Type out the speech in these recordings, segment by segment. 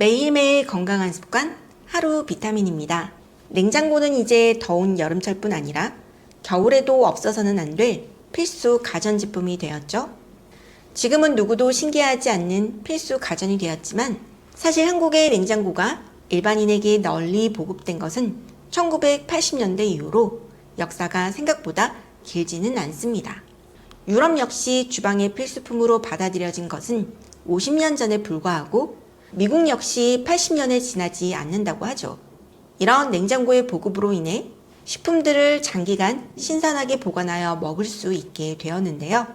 매일매일 건강한 습관 하루 비타민입니다. 냉장고는 이제 더운 여름철뿐 아니라 겨울에도 없어서는 안 될 필수 가전제품이 되었죠. 지금은 누구도 신기하지 않는 필수 가전이 되었지만 사실 한국의 냉장고가 일반인에게 널리 보급된 것은 1980년대 이후로 역사가 생각보다 길지는 않습니다. 유럽 역시 주방의 필수품으로 받아들여진 것은 50년 전에 불과하고 미국 역시 80년에 지나지 않는다고 하죠. 이런 냉장고의 보급으로 인해 식품들을 장기간 신선하게 보관하여 먹을 수 있게 되었는데요.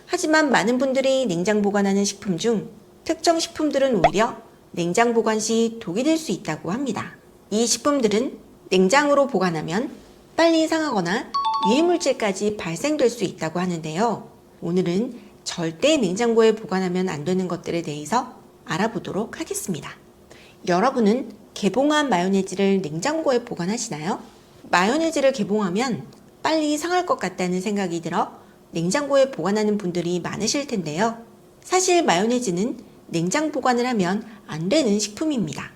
하지만 많은 분들이 냉장 보관하는 식품 중 특정 식품들은 오히려 냉장 보관 시 독이 될 수 있다고 합니다. 이 식품들은 냉장으로 보관하면 빨리 상하거나 유해물질까지 발생될 수 있다고 하는데요. 오늘은 절대 냉장고에 보관하면 안 되는 것들에 대해서 알아보도록 하겠습니다. 여러분은 개봉한 마요네즈를 냉장고에 보관하시나요? 마요네즈를 개봉하면 빨리 상할 것 같다는 생각이 들어 냉장고에 보관하는 분들이 많으실 텐데요. 사실 마요네즈는 냉장 보관을 하면 안 되는 식품입니다.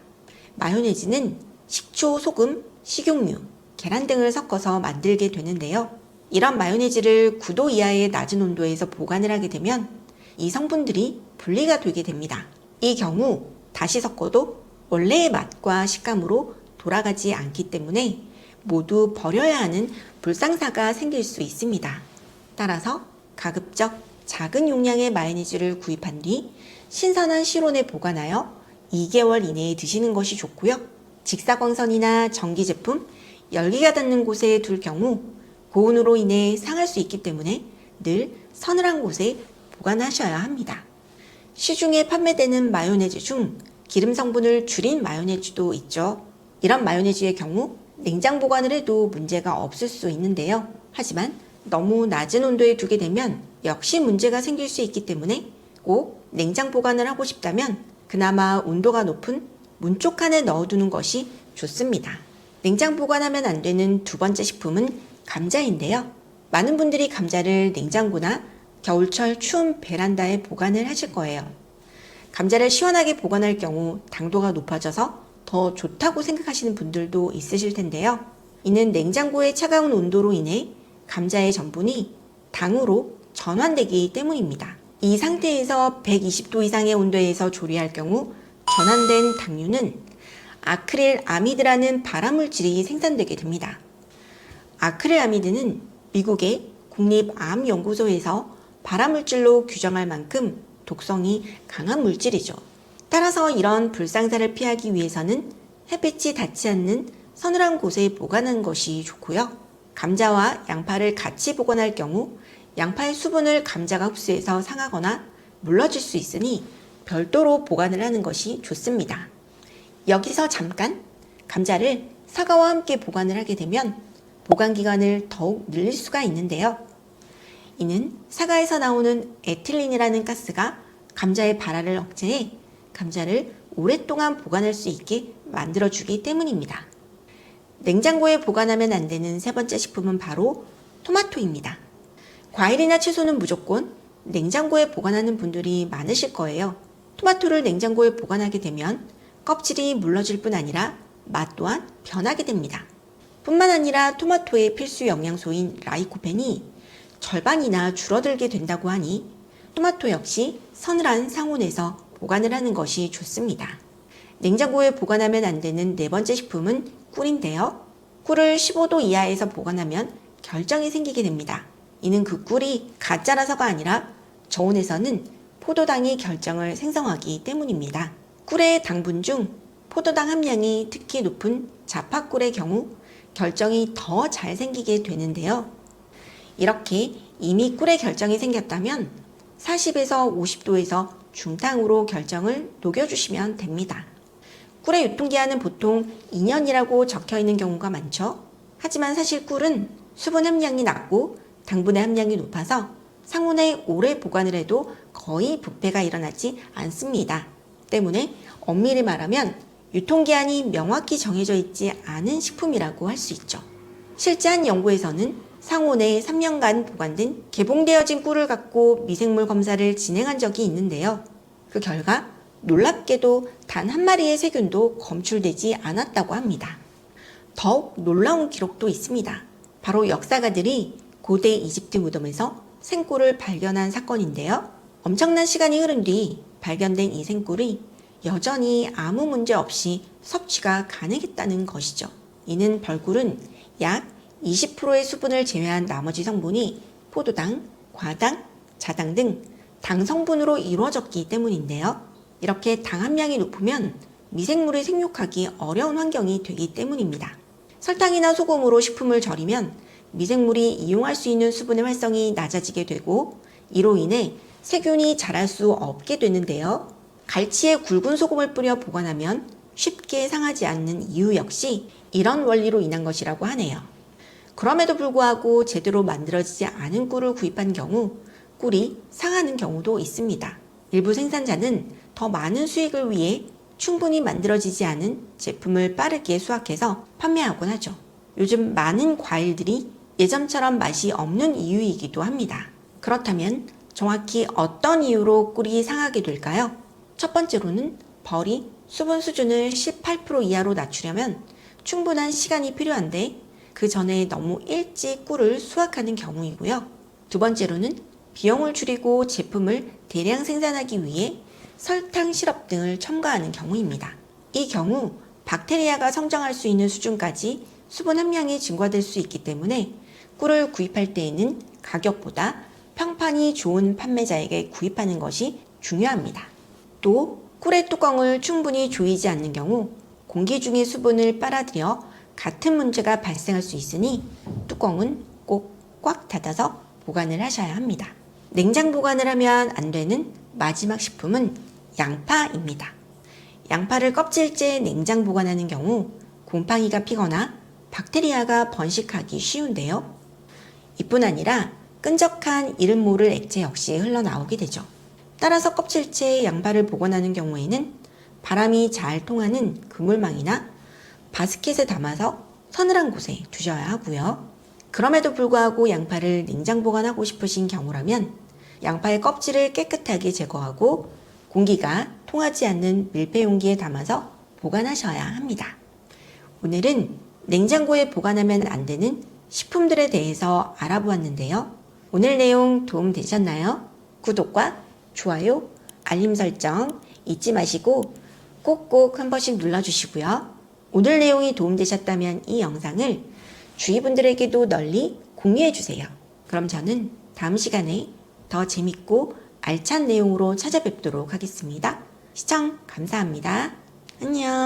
마요네즈는 식초, 소금, 식용유, 계란 등을 섞어서 만들게 되는데요. 이런 마요네즈를 9도 이하의 낮은 온도에서 보관을 하게 되면 이 성분들이 분리가 되게 됩니다. 이 경우 다시 섞어도 원래의 맛과 식감으로 돌아가지 않기 때문에 모두 버려야 하는 불상사가 생길 수 있습니다. 따라서 가급적 작은 용량의 마요네즈를 구입한 뒤 신선한 실온에 보관하여 2개월 이내에 드시는 것이 좋고요. 직사광선이나 전기제품, 열기가 닿는 곳에 둘 경우 고온으로 인해 상할 수 있기 때문에 늘 서늘한 곳에 보관하셔야 합니다. 시중에 판매되는 마요네즈 중 기름 성분을 줄인 마요네즈도 있죠. 이런 마요네즈의 경우 냉장 보관을 해도 문제가 없을 수 있는데요. 하지만 너무 낮은 온도에 두게 되면 역시 문제가 생길 수 있기 때문에 꼭 냉장 보관을 하고 싶다면 그나마 온도가 높은 문 쪽 칸에 넣어두는 것이 좋습니다. 냉장 보관하면 안 되는 두 번째 식품은 감자인데요. 많은 분들이 감자를 냉장고나 겨울철 추운 베란다에 보관을 하실 거예요. 감자를 시원하게 보관할 경우 당도가 높아져서 더 좋다고 생각하시는 분들도 있으실 텐데요. 이는 냉장고의 차가운 온도로 인해 감자의 전분이 당으로 전환되기 때문입니다. 이 상태에서 120도 이상의 온도에서 조리할 경우 전환된 당류는 아크릴아미드라는 발암물질이 생산되게 됩니다. 아크릴아미드는 미국의 국립암연구소에서 발암물질로 규정할 만큼 독성이 강한 물질이죠. 따라서 이런 불상사를 피하기 위해서는 햇빛이 닿지 않는 서늘한 곳에 보관하는 것이 좋고요. 감자와 양파를 같이 보관할 경우 양파의 수분을 감자가 흡수해서 상하거나 물러질 수 있으니 별도로 보관을 하는 것이 좋습니다. 여기서 잠깐 감자를 사과와 함께 보관을 하게 되면 보관 기간을 더욱 늘릴 수가 있는데요. 이는 사과에서 나오는 에틸린이라는 가스가 감자의 발화를 억제해 감자를 오랫동안 보관할 수 있게 만들어주기 때문입니다. 냉장고에 보관하면 안 되는 세 번째 식품은 바로 토마토입니다. 과일이나 채소는 무조건 냉장고에 보관하는 분들이 많으실 거예요. 토마토를 냉장고에 보관하게 되면 껍질이 물러질 뿐 아니라 맛 또한 변하게 됩니다. 뿐만 아니라 토마토의 필수 영양소인 라이코펜이 절반이나 줄어들게 된다고 하니 토마토 역시 서늘한 상온에서 보관을 하는 것이 좋습니다. 냉장고에 보관하면 안 되는 네 번째 식품은 꿀인데요. 꿀을 15도 이하에서 보관하면 결정이 생기게 됩니다. 이는 그 꿀이 가짜라서가 아니라 저온에서는 포도당이 결정을 생성하기 때문입니다. 꿀의 당분 중 포도당 함량이 특히 높은 자파꿀의 경우 결정이 더 잘 생기게 되는데요. 이렇게 이미 꿀의 결정이 생겼다면 40에서 50도에서 중탕으로 결정을 녹여주시면 됩니다. 꿀의 유통기한은 보통 2년이라고 적혀 있는 경우가 많죠. 하지만 사실 꿀은 수분 함량이 낮고 당분의 함량이 높아서 상온에 오래 보관을 해도 거의 부패가 일어나지 않습니다. 때문에 엄밀히 말하면 유통기한이 명확히 정해져 있지 않은 식품이라고 할 수 있죠. 실제 한 연구에서는 상온에 3년간 보관된 개봉되어진 꿀을 갖고 미생물 검사를 진행한 적이 있는데요. 그 결과 놀랍게도 단 한 마리의 세균도 검출되지 않았다고 합니다. 더욱 놀라운 기록도 있습니다. 바로 역사가들이 고대 이집트 무덤에서 생꿀을 발견한 사건인데요. 엄청난 시간이 흐른 뒤 발견된 이 생꿀이 여전히 아무 문제 없이 섭취가 가능했다는 것이죠. 이는 벌꿀은 약 20%의 수분을 제외한 나머지 성분이 포도당, 과당, 자당 등 당 성분으로 이루어졌기 때문인데요. 이렇게 당 함량이 높으면 미생물이 생육하기 어려운 환경이 되기 때문입니다. 설탕이나 소금으로 식품을 절이면 미생물이 이용할 수 있는 수분의 활성이 낮아지게 되고 이로 인해 세균이 자랄 수 없게 되는데요. 갈치에 굵은 소금을 뿌려 보관하면 쉽게 상하지 않는 이유 역시 이런 원리로 인한 것이라고 하네요. 그럼에도 불구하고 제대로 만들어지지 않은 꿀을 구입한 경우 꿀이 상하는 경우도 있습니다. 일부 생산자는 더 많은 수익을 위해 충분히 만들어지지 않은 제품을 빠르게 수확해서 판매하곤 하죠. 요즘 많은 과일들이 예전처럼 맛이 없는 이유이기도 합니다. 그렇다면 정확히 어떤 이유로 꿀이 상하게 될까요? 첫 번째로는 벌이 수분 수준을 18% 이하로 낮추려면 충분한 시간이 필요한데 그 전에 너무 일찍 꿀을 수확하는 경우이고요. 두 번째로는 비용을 줄이고 제품을 대량 생산하기 위해 설탕, 시럽 등을 첨가하는 경우입니다. 이 경우 박테리아가 성장할 수 있는 수준까지 수분 함량이 증가될 수 있기 때문에 꿀을 구입할 때에는 가격보다 평판이 좋은 판매자에게 구입하는 것이 중요합니다. 또 꿀의 뚜껑을 충분히 조이지 않는 경우 공기 중의 수분을 빨아들여 같은 문제가 발생할 수 있으니 뚜껑은 꼭 꽉 닫아서 보관을 하셔야 합니다. 냉장 보관을 하면 안 되는 마지막 식품은 양파입니다. 양파를 껍질째 냉장 보관하는 경우 곰팡이가 피거나 박테리아가 번식하기 쉬운데요. 이뿐 아니라 끈적한 이름 모를 액체 역시 흘러나오게 되죠. 따라서 껍질째 양파를 보관하는 경우에는 바람이 잘 통하는 그물망이나 바스켓에 담아서 서늘한 곳에 두셔야 하고요. 그럼에도 불구하고 양파를 냉장 보관하고 싶으신 경우라면 양파의 껍질을 깨끗하게 제거하고 공기가 통하지 않는 밀폐 용기에 담아서 보관하셔야 합니다. 오늘은 냉장고에 보관하면 안 되는 식품들에 대해서 알아보았는데요. 오늘 내용 도움 되셨나요? 구독과 좋아요, 알림 설정 잊지 마시고 꼭꼭 한 번씩 눌러주시고요. 오늘 내용이 도움되셨다면 이 영상을 주위 분들에게도 널리 공유해주세요. 그럼 저는 다음 시간에 더 재밌고 알찬 내용으로 찾아뵙도록 하겠습니다. 시청 감사합니다. 안녕.